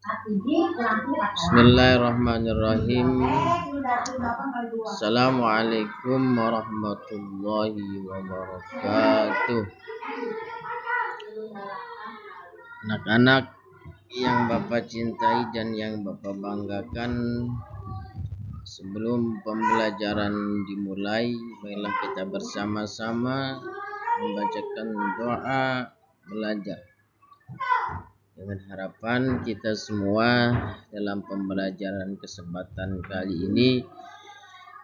Bismillahirrahmanirrahim. Assalamualaikum warahmatullahi wabarakatuh. Anak-anak yang Bapak cintai dan yang Bapak banggakan, sebelum pembelajaran dimulai, marilah kita bersama-sama membacakan doa belajar. Dengan harapan kita semua dalam pembelajaran kesempatan kali ini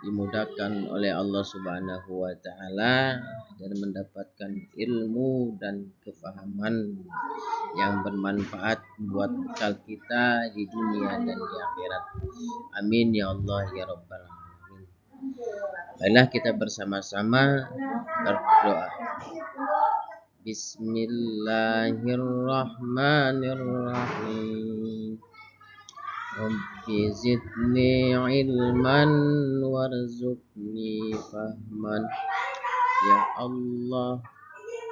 dimudahkan oleh Allah Subhanahu wa taala dan mendapatkan ilmu dan kefahaman yang bermanfaat buat bekal kita di dunia dan di akhirat. Amin ya Allah ya rabbal alamin. Marilah kita bersama-sama berdoa. Bismillahirrahmanirrahim. Rabbi zidni ilman warzuqni fahman. Ya Allah,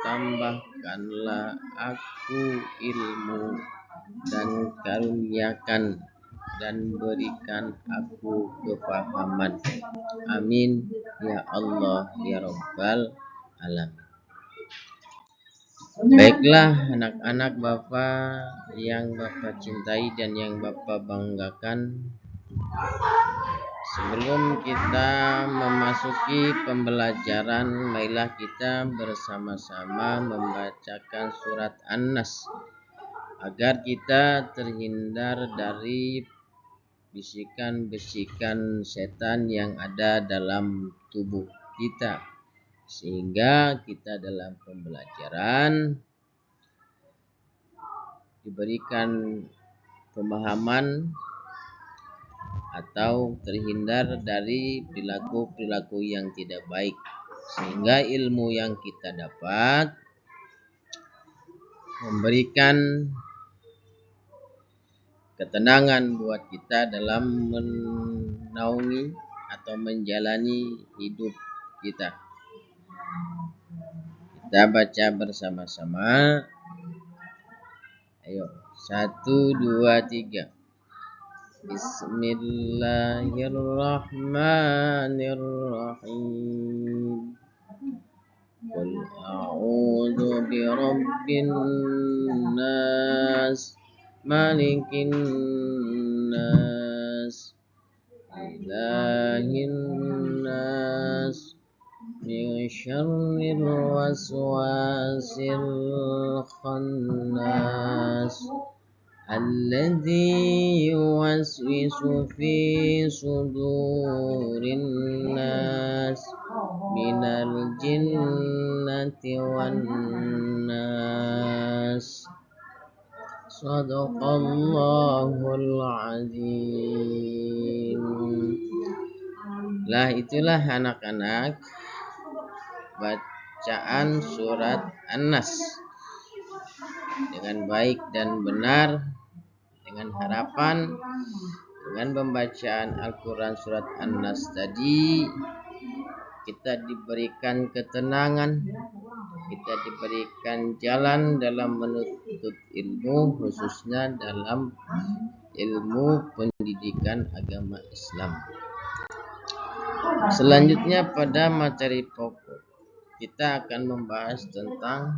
tambahkanlah aku ilmu dan karuniakan dan berikan aku kefahaman. Amin ya Allah ya rabbal alamin. Baiklah anak-anak Bapak yang Bapak cintai dan yang Bapak banggakan, sebelum kita memasuki pembelajaran, marilah kita bersama-sama membacakan surat An-Nas agar kita terhindar dari bisikan-bisikan setan yang ada dalam tubuh kita, sehingga kita dalam pembelajaran diberikan pemahaman atau terhindar dari perilaku-perilaku yang tidak baik, sehingga ilmu yang kita dapat memberikan ketenangan buat kita dalam menaungi atau menjalani hidup kita. Kita baca bersama-sama. Ayo, 1, 2, 3. Bismillahirrahmanirrahim. Qul a'udzu birabbin nas, malikin nas, ilahin nas, min syarril waswasil khannas, alladzi yuwaswisu fi sudurin nas, minal jinnati wan nas. Shadaqallahul azim. Lah itulah anak-anak bacaan surat An-Nas dengan baik dan benar, dengan harapan dengan pembacaan Al-Quran surat An-Nas tadi kita diberikan ketenangan, kita diberikan jalan dalam menuntut ilmu, khususnya dalam ilmu pendidikan agama Islam. Selanjutnya pada materi pokok kita akan membahas tentang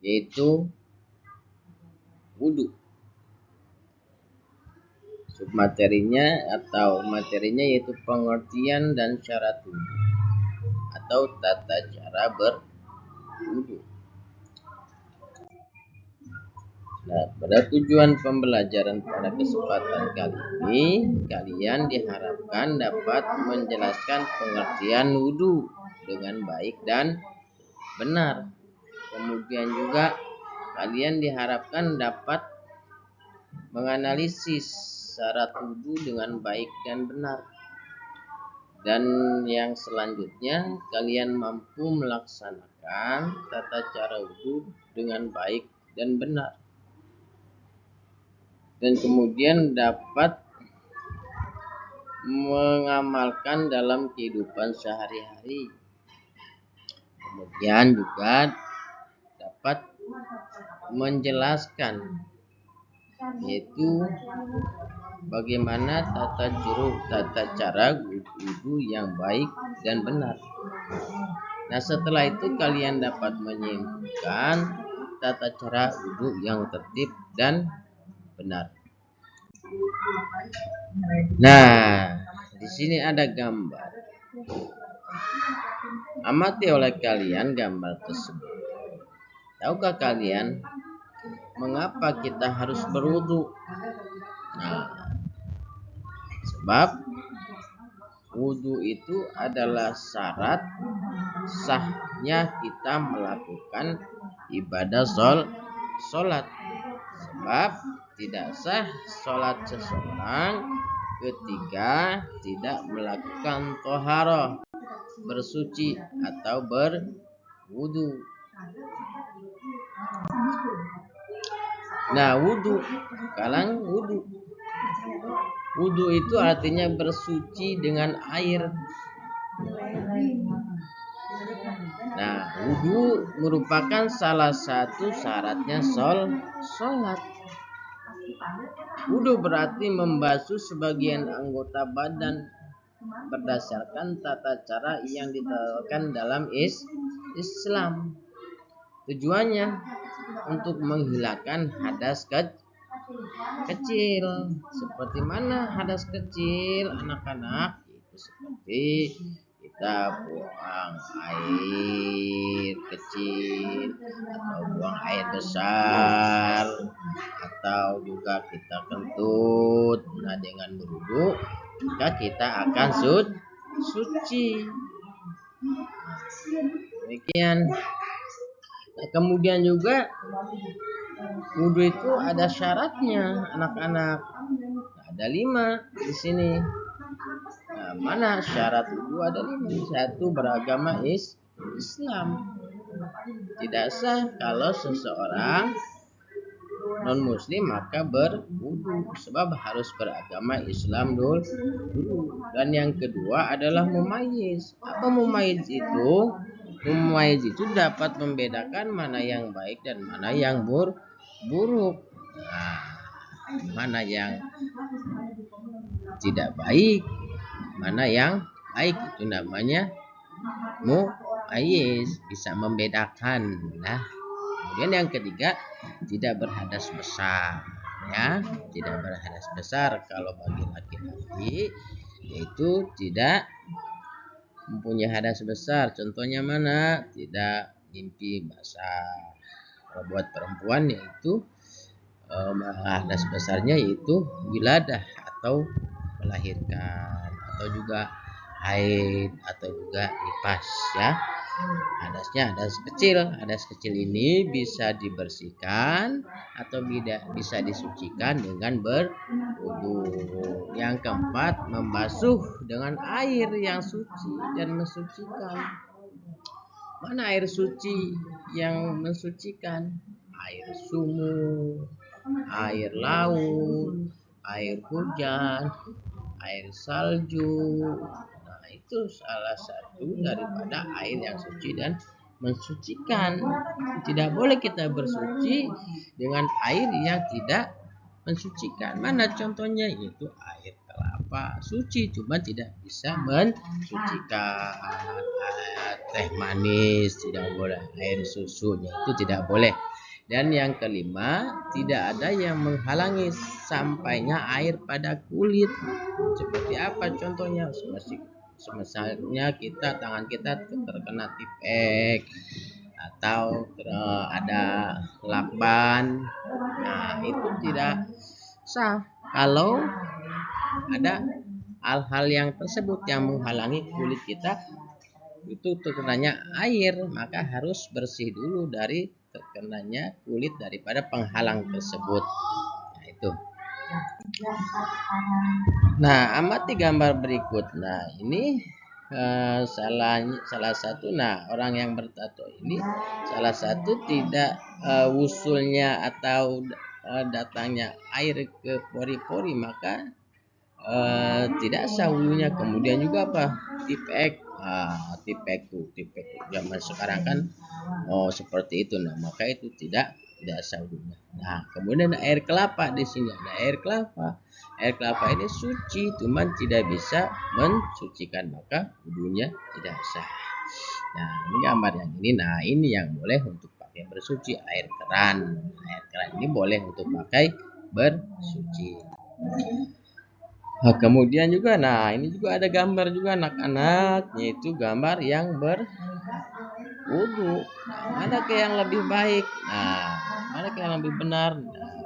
yaitu wudu. Submaterinya atau materinya yaitu pengertian dan syarat wudu atau tata cara berwudu. Nah, pada tujuan pembelajaran pada kesempatan kali ini, kalian diharapkan dapat menjelaskan pengertian wudu dengan baik dan benar. Kemudian juga kalian diharapkan dapat menganalisis syarat wudu dengan baik dan benar. Dan yang selanjutnya kalian mampu melaksanakan tata cara wudu dengan baik dan benar. Dan kemudian dapat mengamalkan dalam kehidupan sehari-hari. Kemudian juga dapat menjelaskan yaitu bagaimana tata cara wudhu yang baik dan benar. Nah, setelah itu kalian dapat menyimpulkan tata cara wudhu yang tertib dan benar. Nah, di sini ada gambar. Amati oleh kalian gambar tersebut. Tahukah kalian mengapa kita harus berwudu? Nah, sebab wudu itu adalah syarat sahnya kita melakukan ibadah sholat. Sebab tidak sah sholat seseorang ketika tidak melakukan toharoh, bersuci atau berwudu. Nah, wudu, sekarang wudu itu artinya bersuci dengan air. Nah, wudu merupakan salah satu syaratnya sholat. Wudu berarti membasuh sebagian anggota badan berdasarkan tata cara yang ditetapkan dalam Islam. Tujuannya untuk menghilangkan hadas kecil. Seperti mana hadas kecil, anak-anak? Itu seperti kita buang air kecil atau buang air besar, atau juga kita kentut. Nah, dengan berwudu maka kita akan suci. Demikian. Nah, kemudian juga wudu itu ada syaratnya, anak-anak. Ada 5 di sini. Nah, mana syarat wudu ada 5? 1, beragama Islam. Tidak sah kalau seseorang non muslim maka berwudu, sebab harus beragama Islam dulu. Dan yang kedua adalah mumayyiz. Apa mumayyiz itu? Mumayyiz itu dapat membedakan mana yang baik dan mana yang buruk. Nah, mana yang tidak baik, mana yang baik, itu namanya mumayyiz, bisa membedakan. Nah, kemudian yang ketiga, tidak berhadas besar, ya, tidak berhadas besar. Kalau bagi laki-laki yaitu tidak mempunyai hadas besar. Contohnya mana? Tidak mimpi basah. Kalau buat perempuan yaitu hadas besarnya yaitu wiladah atau melahirkan, atau juga haid, atau juga nifas, ya. Hadas kecil ini bisa dibersihkan atau bisa disucikan dengan berwudu. Yang keempat, membasuh dengan air yang suci dan mensucikan. Mana air suci yang mensucikan? Air sumur, air laut, air hujan, air salju. Nah, itu salah satu daripada air yang suci dan mensucikan. Tidak boleh kita bersuci dengan air yang tidak mensucikan. Mana contohnya? Yaitu air kelapa suci, cuma tidak bisa mensucikan. Teh manis tidak boleh, air susunya itu tidak boleh. Dan yang kelima, tidak ada yang menghalangi sampainya air pada kulit. Seperti apa contohnya? Misalnya tangan kita terkena tipek atau ada lakban. Nah, itu tidak sah kalau ada hal-hal yang tersebut yang menghalangi kulit kita itu terkenanya air, maka harus bersih dulu dari terkenanya kulit daripada penghalang tersebut. Nah, itu. Nah, amati gambar berikut. Nah, ini salah satu. Nah, orang yang bertato ini salah satu tidak wusulnya atau datangnya air ke pori-pori, maka tidak sah wudunya. Kemudian juga apa? Tipek zaman sekarang kan seperti itu. Nah, maka itu tidak tidak sah wudunya. Nah, kemudian ada air kelapa di sini, ada air kelapa. Air kelapa ini suci, cuman tidak bisa mensucikan, maka wudunya tidak sah. Nah, ini gambar yang ini. Nah, ini yang boleh untuk pakai bersuci, air keran. Air keran ini boleh untuk pakai bersuci. Nah, kemudian juga, nah ini juga ada gambar juga anak-anak, yaitu gambar yang berwudu. Nah, mana ke yang lebih baik? Nah, mana ke yang lebih benar? Nah,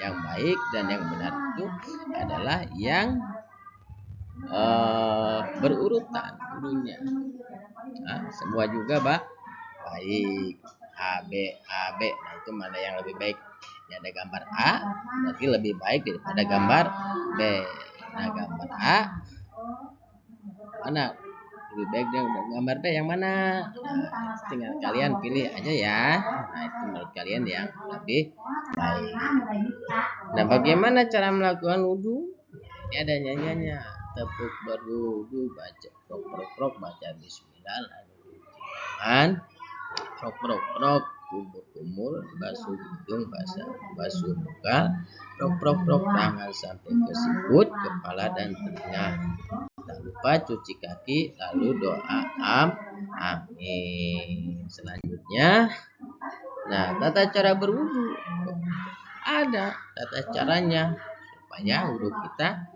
yang baik dan yang benar itu adalah yang berurutan wudunya. Nah, semua juga baik. A B A B. Nah, itu mana yang lebih baik? Ya, ada gambar A berarti lebih baik daripada gambar B. Nah, gambar A mana lebih baik dengan gambar B yang mana? Nah, tinggal kalian pilih aja ya. Nah, itu menurut kalian yang lebih baik. Nah, bagaimana cara melakukan wudhu? Ini ada nyanyiannya. Tepuk berwudhu, baca prok prok prok, baca bismillah, lalu cuci tangan, prok prok prok, kumur basuh hidung, basuh muka, prok prok prok, tangan sampai ke sikut, kepala dan telinga. Tak lupa cuci kaki, lalu doa amin. Selanjutnya, nah tata cara berwudu ada tata caranya supaya wudu kita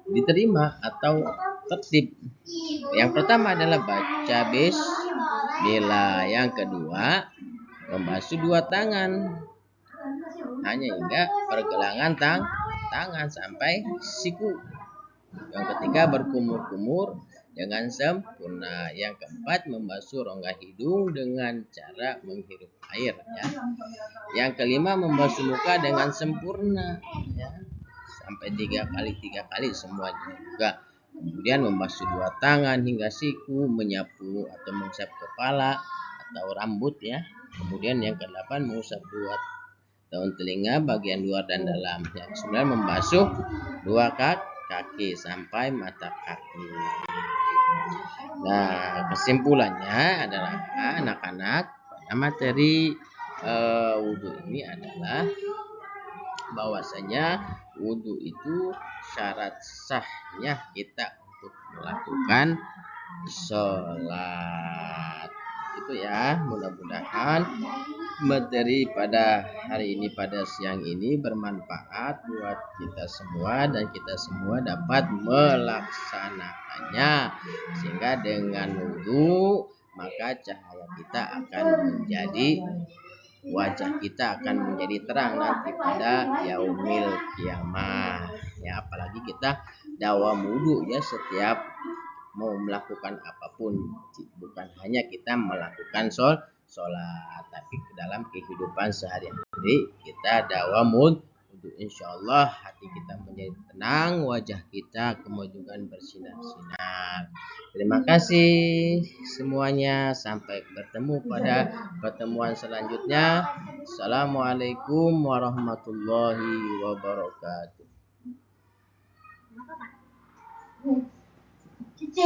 diterima atau tertib. Yang pertama adalah baca bismillah. Yang kedua, membasuh dua tangan hanya hingga pergelangan tangan sampai siku. Yang ketiga, berkumur-kumur dengan sempurna. Yang keempat, membasuh rongga hidung dengan cara menghirup air ya. Yang kelima, membasuh muka dengan sempurna ya. Sampai tiga kali semuanya juga. Kemudian membasuh dua tangan hingga siku, menyapu atau mengusap kepala atau rambut ya. Kemudian yang kedelapan, mengusap dua daun telinga bagian luar dan dalam. Yang sembilan, membasuh dua kaki sampai mata kaki. Nah, kesimpulannya adalah anak-anak, pada materi wudhu ini adalah bahwasanya wudhu itu syarat sahnya kita untuk melakukan sholat. Itu ya, mudah-mudahan materi pada hari ini, pada siang ini bermanfaat buat kita semua dan kita semua dapat melaksanakannya, sehingga dengan wudhu maka cahaya kita akan menjadi, wajah kita akan menjadi terang nanti pada yaumil kiamah ya. Apalagi kita dawam wudhu ya, setiap mau melakukan apapun, bukan hanya kita melakukan sholat, tapi ke dalam kehidupan sehari-hari kita dawam wudhu. Insyaallah hati kita menjadi tenang, wajah kita kemudian bersinar-sinar. Terima kasih semuanya, sampai bertemu pada pertemuan selanjutnya. Assalamualaikum warahmatullahi wabarakatuh. Cici,